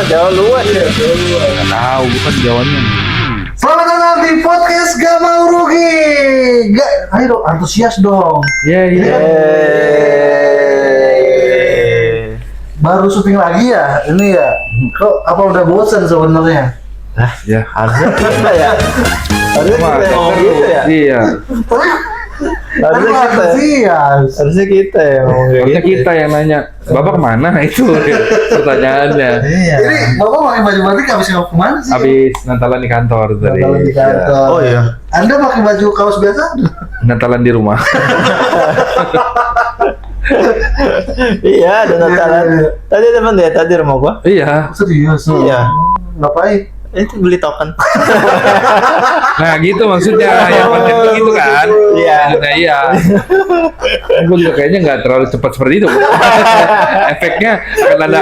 Jawa luas ya. Nggak tahu, bukan Jawanya. Selamat datang di podcast Gak Mau Rugi. Ayo dong, antusias dong. Baru syuting lagi ya, ini ya. Kok apa udah bosan sebenarnya? Ya, Harusnya kita ya. Harusnya kita yang ngomong gitu ya. Iya. Harusnya kita yang ngomong kayak Harusnya gitu. kita yang nanya, Bapak kemana itu pertanyaannya. Iya. Ini Bapak pakai baju batik habis kemana sih? Habis Natalan di kantor tadi. Natalan di kantor. Oh iya. Anda pakai baju kaos biasa? Natalan di rumah. Iya, ada Natalan. Tadi teman dia tadi rumah gua. Iya. Serius? Iya. Ngapain? Itu beli token. Nah gitu maksudnya, yang konten itu gitu kan. Iya. Nah iya. Gue juga kayaknya nggak terlalu cepat seperti itu. Efeknya akan ada.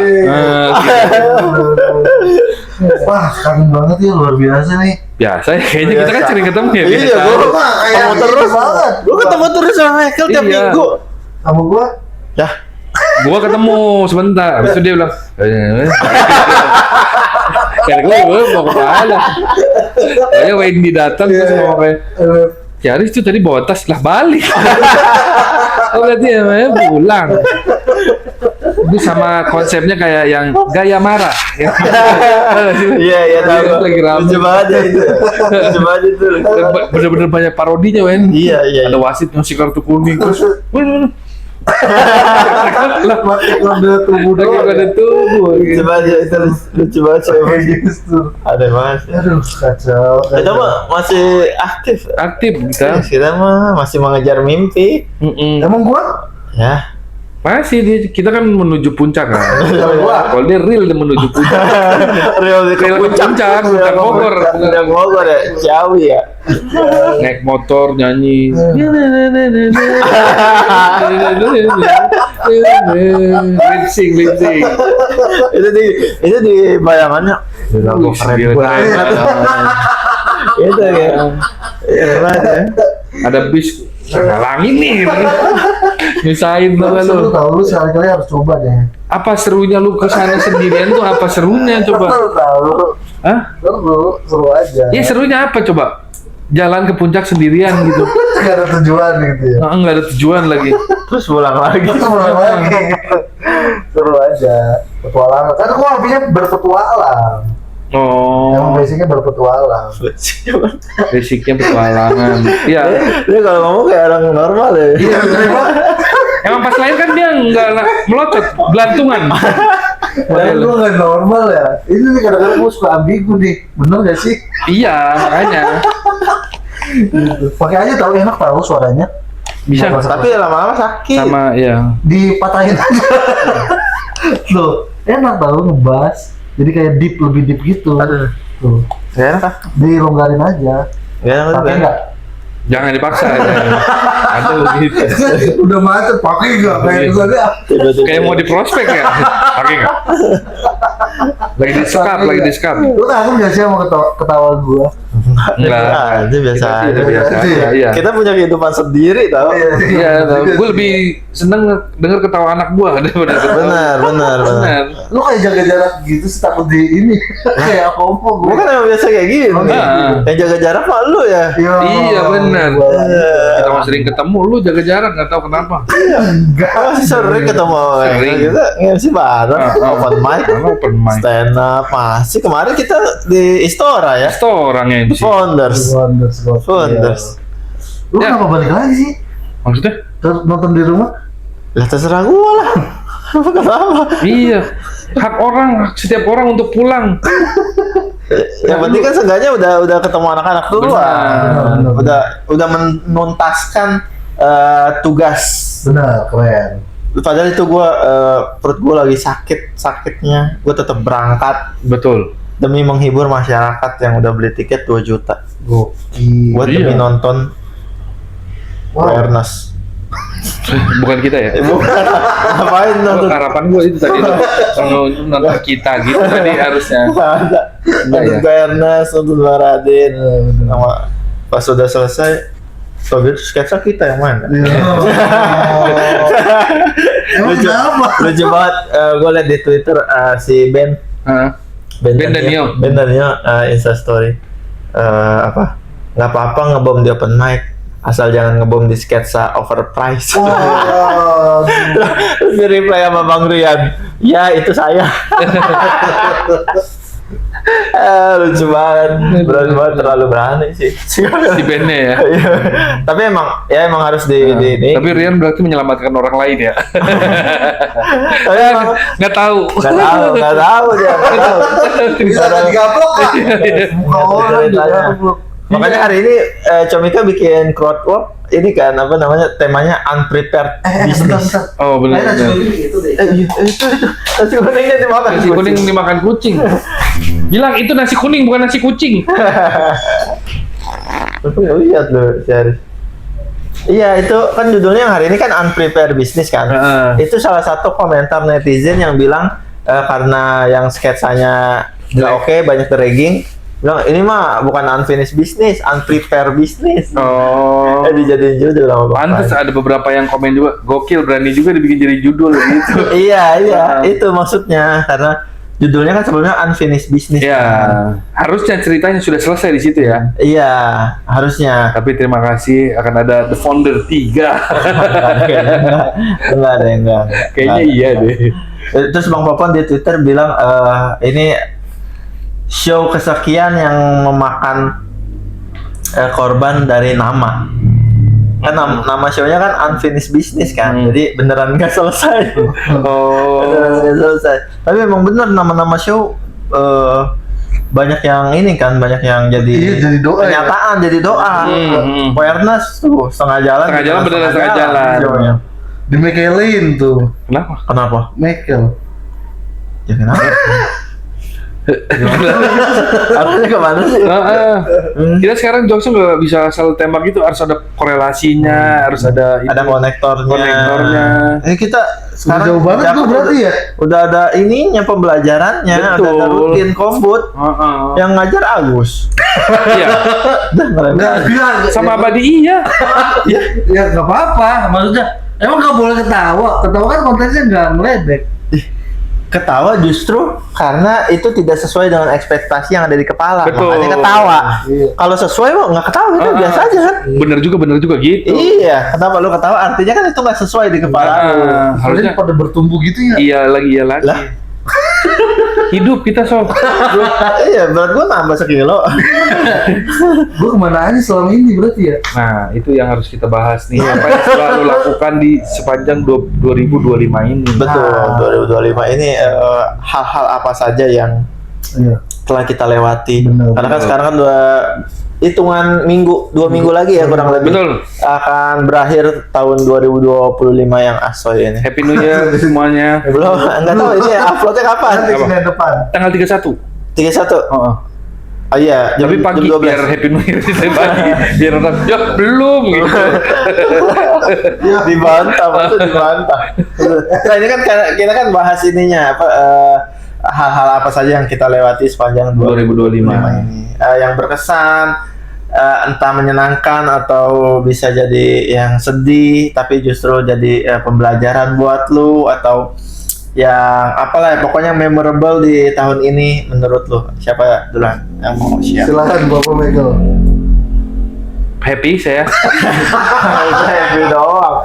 Wah, kangen banget ya, luar biasa nih. Biasa ya, kayaknya kita kan sering ketemu ya. Iya, biasa. gua Ketemu terus banget. Gua ketemu terus sama Michael tiap Iya. minggu. Sama gua? Ya, Gua ketemu sebentar, habis itu dia bilang, kayak gue mau kemana? Kayak Wendy datang terus ngomong kayak, Yaris itu tadi bawa tas lah balik. Oh berarti namanya pulang. Itu sama konsepnya kayak yang gaya marah. iya tahu. Lagi rame. Lucu banget ya itu. Lucu banget itu. Bener-bener banyak parodinya, Wen. Iya. Ada wasit ngasih kartu kuning terus. Pakai kode tubuh Lagi doang. pada tubuh. Lucu banget ya itu. Lucu banget sih. Ada banget. Aduh, kacau. Kita mah masih aktif. Aktif kita. Kita mah masih mengejar mimpi. Emang gua? Ya. Masih kita kan menuju puncak kan. Gua. Kalau dia real dia menuju puncak. Real Real ke puncak Bogor. Puncak Bogor ya. Jauh ya. Naik motor nyanyi. Lip sync. Itu di bayangannya. Keren banget. Itu ya. Iya banget ya. Ada bis ngalangin nih. Nyusahin Lu banget lu. tahu lu sekali-kali harus coba deh. Apa serunya lu kesana sendirian tuh? Apa serunya coba? Lu tahu. Hah? Seru aja. Iya serunya apa coba? Jalan ke puncak sendirian gitu. Gak ada tujuan gitu ya. Nggak ada tujuan lagi. Terus pulang lagi. Seru lagi. Seru aja. Petualangan. Kan gua hobinya berpetualang. Emang Oh, basicnya berpetualang. basicnya petualangan. Iya. Dia kalau ngomong kayak orang normal ya. Iya. Emang pas lahir kan dia nggak melocot, gelantungan. Padahal gua nggak normal ya. Ini nih kadang-kadang gua suka ambigu nih. Bener gak sih? Iya, makanya. Pakai aja tahu enak tahu suaranya. Bisa. Tapi lama-lama sakit. Sama, ya. Dipatahin aja. Loh, enak tahu ngebas. Jadi kayak lebih deep gitu. Aduh. Tuh. Gak enak ah. Dilonggarin aja. Gak enak. Pakai enggak? Jangan dipaksa. Aduh gitu. Udah macet, pakai enggak? Kayak misalnya Kayak mau di prospek ya. Pakai nggak? Lagi di sekap. lu takut nggak sih sama ketawa gua? Enggak. Itu biasa aja. Biasa aja. Iya. Kita punya kehidupan sendiri tau. Iya, gue lebih seneng denger ketawa anak gua daripada Benar. Lu kayak jaga jarak gitu sih takut di ini. Kayak homo Gua gua. kan emang biasa kayak gini. Ah. Yang jaga jarak mah lu ya. Iya, benar. gua- Kita mau sering ketemu, lu jaga jarak nggak tahu kenapa. Enggak. Masih sering ketemu orang Sering. kita nge-MC bareng, open mic, Open mic. stand up, masih kemarin kita di Istora ya, Itu orangnya MC. Founders. Founders. Lu Ya. kenapa balik lagi sih? Maksudnya? Terus nonton di rumah? Lah terserah gua lah. Kenapa? Iya. Hak setiap orang untuk pulang. Yang penting kan seenggaknya udah ketemu anak-anak duluan. Benar. Udah menuntaskan tugas. Benar, keren. Padahal itu gua perut gua lagi sakitnya, gua tetap berangkat Betul. demi menghibur masyarakat yang udah beli tiket 2 juta. Gokil. Buat Iya. demi nonton Wow. Ernest. Bukan kita ya? Bukan. Ngapain nonton? Harapan gue itu tadi nonton kita gitu tadi harusnya. Ada. Nonton ya? Ernest, nonton Baradin. Sama pas sudah selesai, soalnya sketsa kita yang mana? Lucu, lucu banget. Gue liat di Twitter si Ben Ben Daniel Insta Story. Apa? Nggak apa-apa ngebom di open mic, asal jangan ngebom di sketsa overpriced. Terus di reply sama Bang Rian, ya itu saya. Lucu banget, berani banget, terlalu berani sih. si bandnya ya. Tapi emang harus di Tapi Rian berarti menyelamatkan orang lain ya. Tapi emang nggak tahu nggak tahu dia. Bisa digaplok kan? Muka orang digaplok. Makanya hari ini Comika bikin crowdwork ini kan apa namanya, temanya unprepared business. Oh benar. Itu deh. Itu nasi kuningnya dimakan. Nasi kuning dimakan kucing. Bilang itu nasi kuning bukan nasi kucing. Aku nggak lihat loh, Syarif. Iya, itu kan judulnya yang hari ini kan unprepared business kan. Itu salah satu komentar netizen yang bilang karena yang sketsanya nggak oke, banyak dragging. Bilang ini mah bukan unfinished business, unprepared business. Oh. Dijadiin judul sama Bapak. Pantes ada beberapa yang komen juga, gokil berani juga dibikin jadi judul gitu. Iya, itu maksudnya karena judulnya kan sebelumnya unfinished business. Ya, harusnya ceritanya sudah selesai di situ ya. Iya, harusnya. Tapi terima kasih akan ada The Founder 3. Enggak. Kayaknya iya deh. Terus Bang Popon di Twitter bilang ini show kesekian yang memakan korban dari nama. Kan nama show-nya kan unfinished business kan. Jadi beneran nggak selesai. Beneran nggak selesai. Tapi emang bener nama-nama show banyak yang ini kan, banyak yang jadi doa kenyataan, jadi doa. Awareness tuh setengah jalan Setengah jalan. show-nya. Di Mekelin tuh. Kenapa? Mekel. Ya kenapa? Arahnya kemana sih? Kita sekarang jokesnya nggak bisa selalu tembak gitu, harus ada korelasinya, harus ada konektornya. Kita sekarang jauh banget tuh berarti ya. Udah ada ininya pembelajarannya, Betul. ada rutin komput. Yang ngajar Agus. Iya. Enggak. Sama Abadi iya. Ya nggak apa-apa. Maksudnya emang nggak boleh ketawa. Ketawa kan kontennya nggak meledek. Ketawa justru karena itu tidak sesuai dengan ekspektasi yang ada di kepala. Betul. Makanya ketawa. Iya. Kalau sesuai mah nggak ketawa, itu biasa aja kan. Bener juga gitu. Iya, kenapa lu ketawa? Artinya kan itu nggak sesuai di kepala lu. Harusnya pada bertumbuh gitu ya. iya lagi. Lah. Hidup kita sob. Iya, berat gua nambah sekilo. Gua kemana aja selama ini berarti ya? Nah, itu yang harus kita bahas nih. Apa yang selalu lakukan di sepanjang 2025 ini. Betul, 2025 ini hal-hal apa saja yang telah kita lewati. Benar, Karena kan sekarang kan hitungan dua minggu lagi ya kurang lebih. Betul. Akan berakhir tahun 2025 yang asoy ini. Happy New Year semuanya. Belum, enggak tahu ini uploadnya kapan? Senin depan. Tanggal 31. 31. Oh. Oh iya, Tapi pagi jam 12. biar Happy New Year kita pagi. Biar orang ya belum gitu. Dibantah, maksud dibantah. Nah ini kan kita kan bahas ininya apa hal-hal apa saja yang kita lewati sepanjang 2025 ini. Yang berkesan, entah menyenangkan atau bisa jadi yang sedih, tapi justru jadi pembelajaran buat lu atau yang apalah ya, pokoknya memorable di tahun ini menurut lu. Siapa duluan yang mau share? Silakan Bapak Mekel. Happy saya. Happy doang.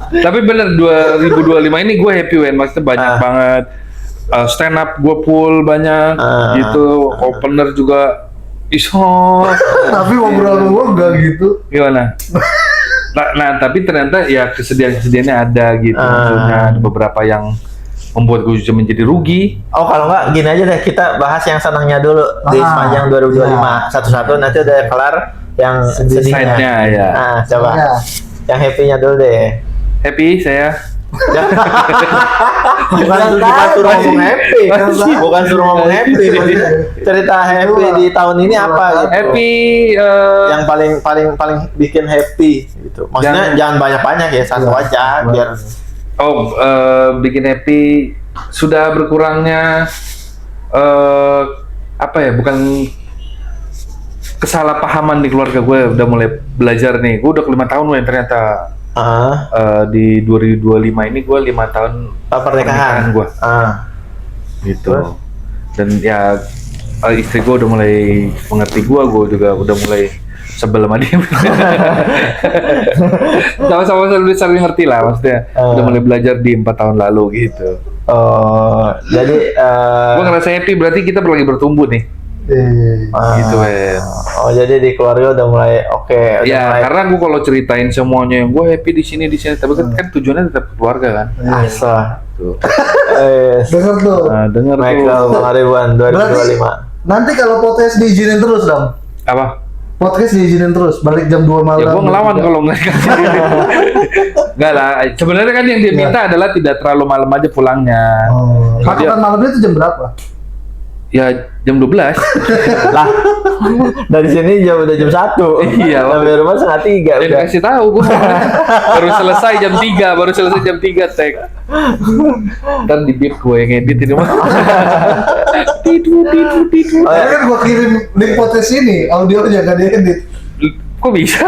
Tapi bener 2025 ini gue happy Wen, maksudnya banyak banget stand up gue full banyak gitu, opener juga iso. Tapi ngobrol gua enggak gitu. Gimana? Nah, tapi ternyata ya kesedihan-kesedihannya ada gitu, maksudnya ada beberapa yang membuat gue juga menjadi rugi. Oh kalau enggak gini aja deh, kita bahas yang senangnya dulu di sepanjang 2025 satu-satu, nanti udah kelar yang sedihnya. Side-nya ya. Coba yang happy-nya dulu deh. Happy saya Bukan suruh ngomong happy, bukan suruh ngomong happy. Cerita happy di tahun ini apa? Gitu. Happy Yang paling bikin happy gitu. Maksudnya jangan banyak-banyak ya, satu aja biar. bikin happy sudah berkurangnya apa ya? Bukan kesalahpahaman di keluarga gue, udah mulai belajar nih. Gue udah 5 tahun loh ternyata. Di 2025 ini gue 5 tahun Pernikahan gue. Gitu. Dan ya istri gue udah mulai mengerti gue juga udah mulai sebel sama dia. Sama-sama saling ngerti lah maksudnya. Udah mulai belajar di 4 tahun lalu gitu. Jadi Gue ngerasa happy, berarti kita lagi bertumbuh nih. Gitu kan. Jadi di keluarga udah mulai oke. Ya, karena gue kalau ceritain semuanya yang gue happy di sini, tapi kan tujuannya tetap keluarga kan. Asa. Tuh. Dengar tuh. Dengar Michael tuh. Pangaribuan 2025. Nanti kalau podcast diizinin terus dong. Apa? Podcast diizinin terus, balik jam 2 malam. Ya gue ngelawan kalau nggak kasih. Enggak lah, sebenarnya kan yang dia minta adalah tidak terlalu malam aja pulangnya. Makan malamnya itu jam berapa? Ya jam 12. Lah, dari sini udah jam 1. Iya, sampai rumah 2:30 Dan udah. kasih tahu gue baru selesai jam 3, tag. Dan di beat gue yang edit ini mah. Tidur. Kan gua kirim link podcast ini, audionya gak diedit. Kok bisa?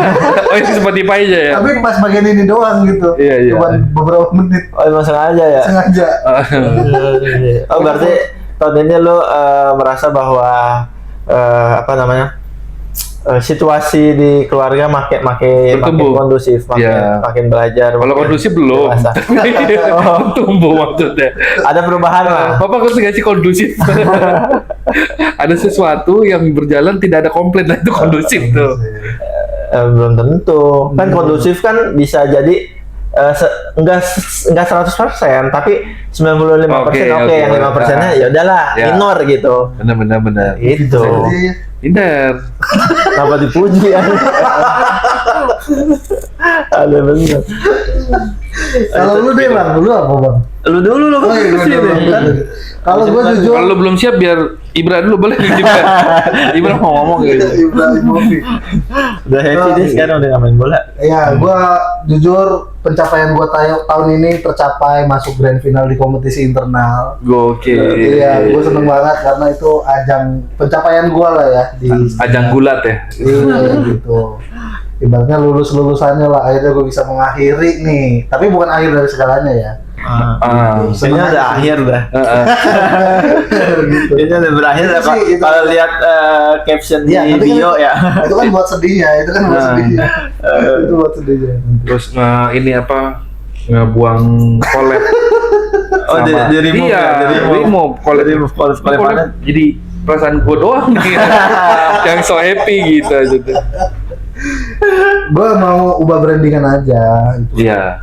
Oh itu Spotify aja ya? Tapi pas bagian ini doang gitu. Iya. Cuma beberapa menit. Emang sengaja ya? Sengaja. Berarti tahun ini lo merasa bahwa situasi di keluarga makin kondusif, makin belajar. Kalau kondusif belum. Tumbuh maksudnya. Ada perubahan lah. Papa kok nggak sih kondusif? Ada sesuatu yang berjalan tidak ada komplain, lah itu kondusif tuh. Belum tentu. Kan kondusif kan bisa jadi enggak 100%, tapi 95% oke, yang 5%-nya ya udahlah, minor gitu. Benar. Itu. Pinter. Kenapa dipuji ya? Ada bener. Kalau lu deh bang, lu apa bang? Lu dulu lu kan. Kalau gua jujur, kalau lu belum siap biar Ibra dulu boleh Ibra mau ngomong gitu. Udah happy deh sekarang udah main bola. Ya, gua jujur pencapaian gua tahun ini tercapai, masuk grand final di kompetisi internal. Gokil. Iya, gua seneng banget karena itu ajang pencapaian gua lah ya di ajang gulat ya. Iya gitu. Ibaratnya lulusannya lah, akhirnya gue bisa mengakhiri nih. Tapi bukan akhir dari segalanya ya. Ini udah akhir dah. Gitu. Ini udah berakhir. Kalau lihat caption di bio ya. Itu kan buat sedihnya, itu buat sedihnya. Terus ini apa? Ngebuang kolek. Di remove. Iya, remove kolek. Jadi perasaan gue doang nih yang so happy gitu aja tuh. Gue mau ubah brandingan aja gitu. Iya.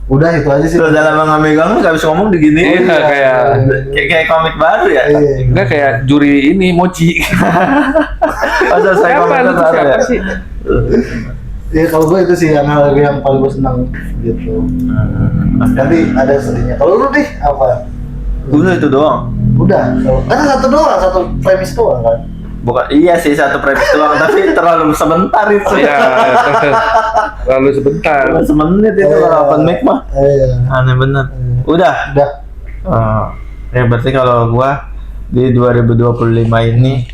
Udah itu aja sih. Terus dalam mengambil nggak bisa ngomong begini. Iya, kayak komik baru ya. Enggak kayak juri ini mochi. Siapa sih? Ya kalau gue itu sih yang paling gue senang gitu. Tapi ada sedihnya. Kalau lu nih apa? Udah itu doang. Udah. Kan satu premis doang kan. Bukan, iya sih satu premis doang, tapi terlalu sebentar itu. Iya, terlalu sebentar. Cuma semenit itu kalau open mic mah. Aneh bener. Udah. Ya berarti kalau gua di 2025 ini,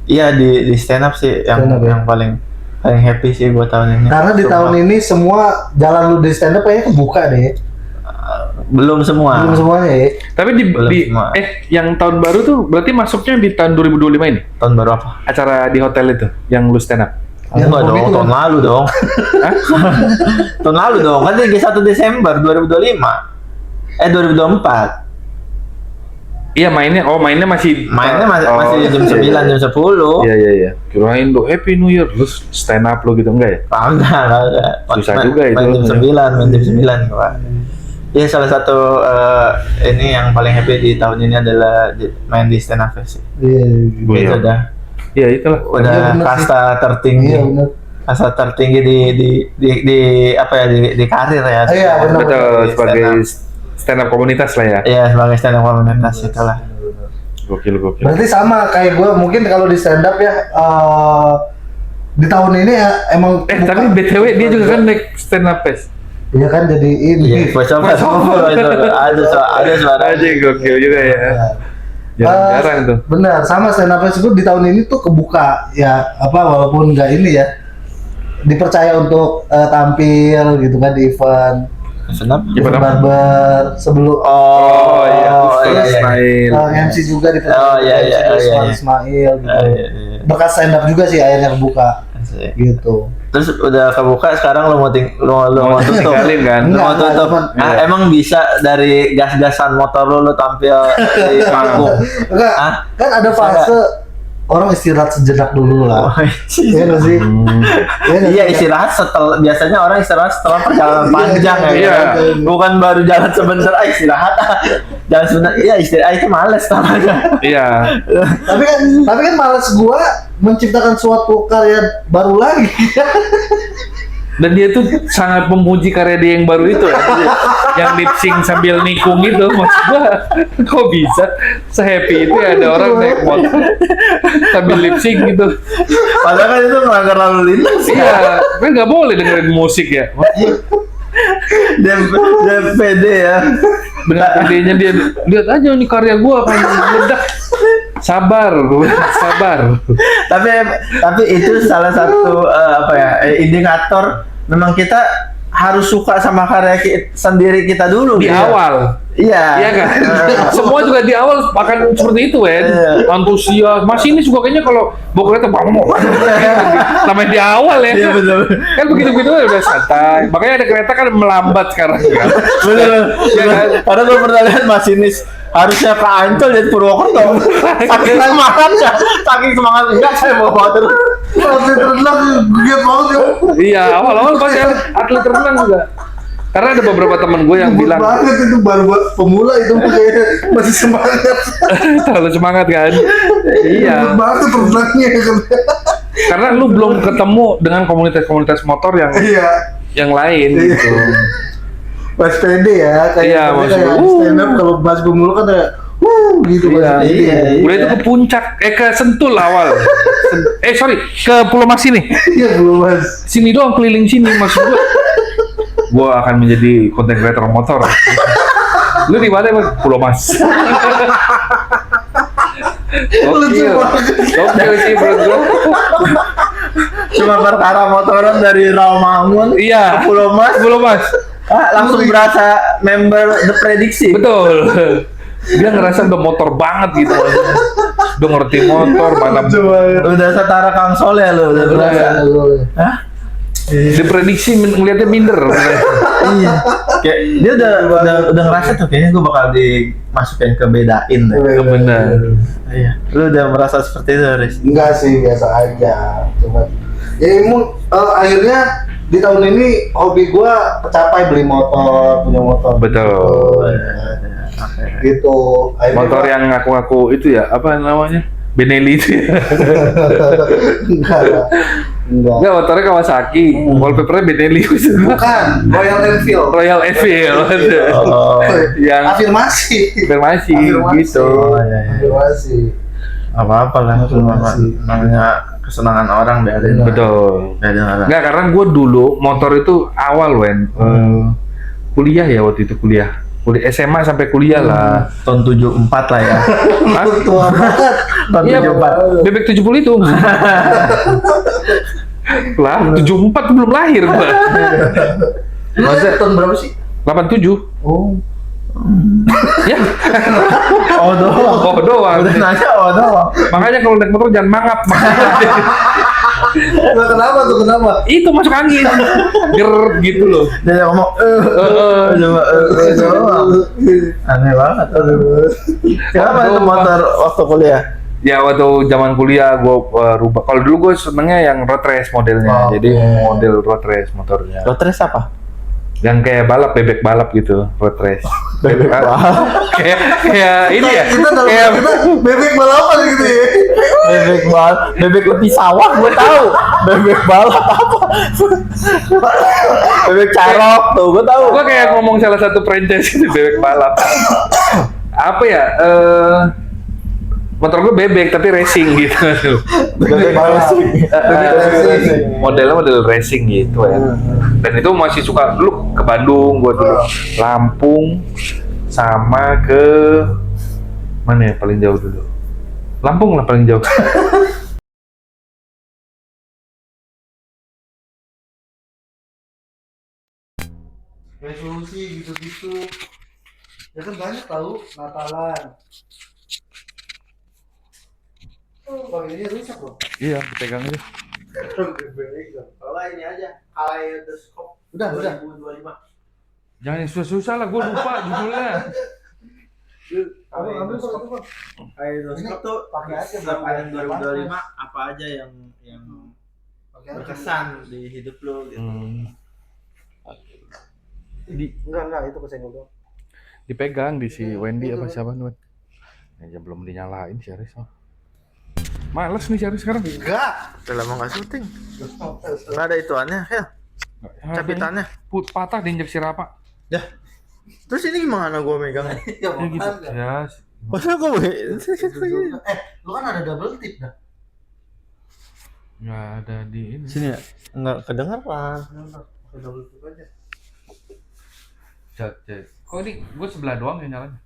iya di stand up sih yang paling happy sih buat tahun ini. Karena di tahun ini semua jalan lu di stand up kayaknya kebuka deh. Belum semuanya ya. Tapi yang tahun baru tuh berarti masuknya di tahun 2025 ini. Tahun baru apa? Acara di hotel itu yang lu stand up. Enggak dong, tahun lalu dong. Tahun lalu dong, kan 31 Desember 2025. 2024. Iya mainnya masih jam 9 jam 10. Iya. Kirain lo Happy New Year terus stand up lo gitu enggak ya? Enggak. Susah juga itu. Main jam 9 Pak. Ya salah satu ini yang paling happy di tahun ini adalah main di stand up sih. Iya. Itu udah. Iya itulah. Udah kasta tertinggi. Iya benar. Masa tertinggi di apa ya di karir ya. Iya, benar. Betul, sebagai stand stand up komunitas lah ya. Iya, sebagai stand up komunitas itulah. Gokil. Berarti sama kayak gue, mungkin kalau di stand up ya di tahun ini ya emang Tapi BTW dia juga kan naik stand up fest. iya kan jadi ini. Iya, bocor ada suara. Aja gokil juga ya. Jarang-jarang tuh. Benar, sama stand up fest itu di tahun ini tuh kebuka ya, walaupun nggak ini ya, dipercaya untuk tampil gitu kan di event Senap. event barber sebelum Oh, iya. terus Ismail. MC juga di Oh, iya. Ismail gitu. Iya. Bekas stand up juga sih akhirnya kebuka Asik. gitu. Terus udah kebuka, sekarang lo mau tutup. Tinggalin kan. Lo mau Enggak, tutup. cuman- Ah, Iya. emang bisa dari gas-gasan motor lo tampil di panggung. Enggak, Hah? kan ada fase orang istirahat sejenak dulu lah. Iya nggak sih? nggak Iya, sih? istirahat biasanya orang istirahat setelah perjalanan panjang ya. Iya. kan? Bukan baru jalan sebentar istirahat. Jalan sebentar, iya istirahat itu males namanya. Iya. Tapi kan malas gua menciptakan suatu karya baru lagi. Dan dia tuh sangat memuji karya dia yang baru itu ya. Yang lip sync sambil nikung itu. Maksud gua, kok bisa se-happy itu ya ada orang naik motor sambil lip sync gitu. Padahal kan itu melanggar lalu lintas. Iya, kan nggak boleh dengerin musik ya. Dia pede ya. Dengan pedenya dia, lihat aja nih karya gua kan meledak. Sabar. Tapi itu salah satu indikator memang kita harus suka sama karya sendiri kita dulu Di gitu. awal. Iya. Iya kan? Semua juga di awal akan seperti itu kan. Iya. Antusias. Masih ini juga kayaknya kalau bawa kereta namanya di awal ya. Iya, betul. Kan begitu-begitu udah santai. Makanya ada kereta kan melambat sekarang kan. Bener. Iya kan? Karena gue pernah lihat masinis harusnya ke Ancol jadi Purwokerto. Saking semangatnya, enggak saya bawa terus. Atlet renang giat banget ya. Iya, awal-awal pasti atlet renang juga. Karena ada beberapa teman gue yang Gebut bilang banget itu baru buat pemula itu kayaknya masih semangat. terlalu semangat kan. Iya. Gebut banget renangnya kan. Karena lu belum ketemu dengan komunitas-komunitas motor yang Iya. lain Iya. gitu. Pas pede ya, Iya, maksudnya, kayak stand up kalau pas pemula kan kayak gitu Iya. pas pede. Iya. Udah itu ke puncak, ke Sentul awal. Sorry, ke Pulau Mas ini. Iya belum mas. Sini doang keliling sini maksud gua akan menjadi content creator motor. Lu di mana Bang? Pulau Mas. Lucu banget. Oke sih menurut gua. Cuma perkara motoran dari Rawamangun Iya. ke Pulau Mas. Pulau Mas. Langsung berasa member The Prediksi. Betul. Dia ngerasa udah motor banget gitu. Udah ngerti motor, mana Udah setara Kang Soleh lo, udah berasa. Hah? diprediksi ngeliatnya minder. Iya. Kayak dia udah ngerasa tuh kayaknya gue bakal dimasukin ke bedain deh. Benar. Iya. Lu udah merasa seperti itu, Riz? Enggak sih, biasa aja. Cuma ya emang akhirnya di tahun ini hobi gua tercapai, beli motor, punya motor. Betul. Gitu. Akhirnya Motor yang ngaku-ngaku itu ya, apa namanya? Benelli itu ya. enggak lah. Enggak. Enggak, motornya Kawasaki, wallpapernya Benelli. Bukan, Royal Enfield. Royal Enfield. Oh. Yang Afirmasi. afirmasi gitu. Oh, iya. Afirmasi. Apa-apa lah, itu namanya kesenangan orang biarin. Betul. Biarin orang. Enggak, karena gue dulu motor itu awal kuliah ya waktu itu kuliah SMA sampai kuliah lah. Tahun 74 lah ya. Hah? Tua banget. Tahun Iya, 74. bebek 70 itu. Lah, 74 tuh belum lahir gua. Masa tahun berapa sih? 87. Oh. Ya, Oh doang. oh doang. Udah nanya oh doang. Makanya kalau naik motor jangan mangap. Nah, kenapa tuh? Kenapa? Itu masuk angin. Ger gitu loh. Dia ngomong coba doang. Aneh banget. Kenapa itu motor waktu kuliah? Ya waktu zaman kuliah gua rubah. Kalau dulu gue senengnya yang road race modelnya. Oh, Jadi oke. model road race motornya. Lo tres apa? Yang kayak balap, bebek balap gitu, road race. Bebek balap. kayak ini ya. Kita dalam Kayak kita bebek balapan gitu ya. Bebek lebih sawah gue tahu. Bebek balap apa? Bebek carok tuh gue tahu. gua kayak ngomong salah satu franchise itu bebek balap. Apa ya? Motor gue bebek tapi racing gitu. Bebek balap. Modelnya model racing gitu ya. Dan itu masih suka dulu ke Bandung, gua dulu Lampung sama ke mana ya paling jauh dulu? Lampung lah paling jauh. Resolusi gitu-gitu. Ya kan banyak tahu Natalan. Oh, bang ini rusak loh. Iya, dipegang aja. Kalau ini aja, Kaleidoskop. Udah. 2025. Jangan yang susah-susah lah, gua lupa judulnya. Ambil kalau itu bang. Kaleidoskop tuh Pakai aja sepanjang berapa 2025 apa aja yang Pakai aja. berkesan di hidup lo gitu. Enggak itu kesenggol doang. Dipegang di si Wendy apa siapa nih? Ya belum dinyalain si Aris mah. Males nih si Aris sekarang. Enggak. Udah lama nggak syuting. Nggak ada ituannya, ya. Capitannya. Patah diinjek si Rapa. Dah. Terus ini gimana gua megangnya? Ya Ya gitu. makanya. Ya. Masa gua Lu kan ada double tip dah. Nggak ada di ini. sini ya? Nggak kedengeran. Pakai double tip aja. Kok ini gue sebelah doang yang nyalanya?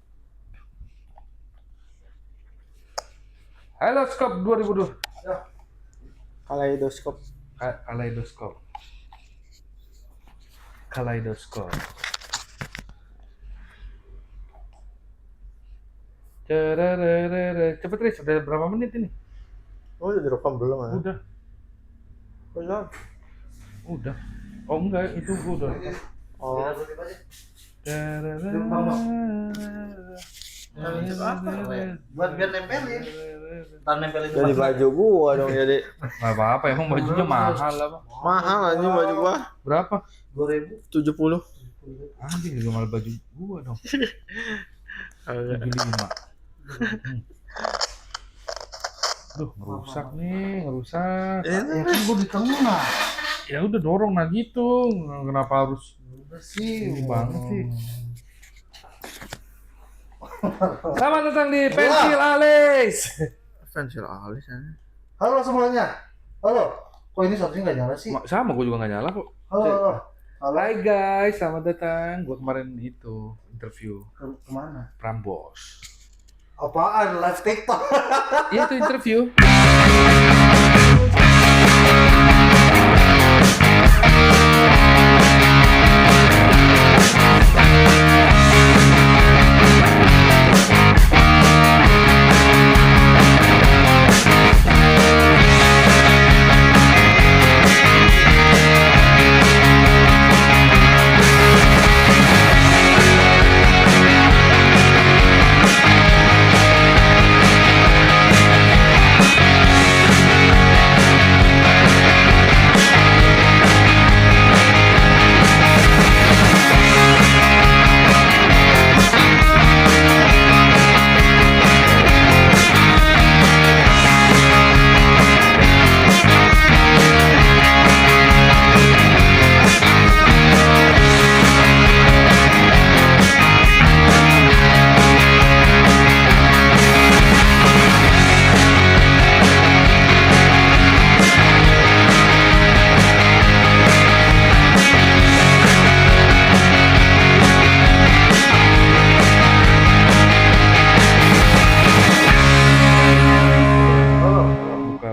Halo Skop 2002. Kaleidoskop. Kaleidoskop. Kaleidoskop. Cepet Riz, udah berapa menit ini? Oh, udah direkam belum ya? Udah. Belum. Udah. Oh enggak, itu gue udah. Oh. Double tip aja. Buat biar nempelin. Ntar nempelin Jadi baju gua dong jadi. Nggak apa-apa, emang bajunya mahal lah Bang. Mahal aja baju gua. Berapa? 2.000. 70. Anjing juga malah baju gua dong. 75. Duh, ngerusak nih, ngerusak. Ya kan gua di tengah. Ya udah dorong nah gitu. Kenapa harus Udah sih. ini banget sih? Selamat datang di Pensil Alis. Pensil alis ya. Halo semuanya. Halo. Kok ini seharusnya nggak nyala sih? Sama gua juga nggak nyala kok. Halo. Halo. Hai guys, selamat datang. Gua kemarin itu interview Kemana? Prambos. Apaan? Live TikTok? Iya itu interview.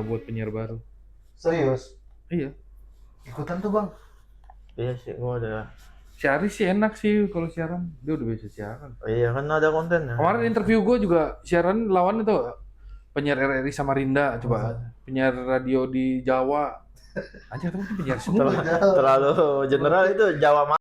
Buat penyiar baru. Serius? Iya. Ikutan tuh bang. Iya sih, gua ada. Si Aris sih enak sih kalau siaran. Dia udah biasa siaran. Oh, iya kan ada kontennya. Kemarin interview gue juga siaran lawan itu penyiar RRI Samarinda coba. Penyiar radio di Jawa. Anjir temen penyiar semua. Terlalu general itu Jawa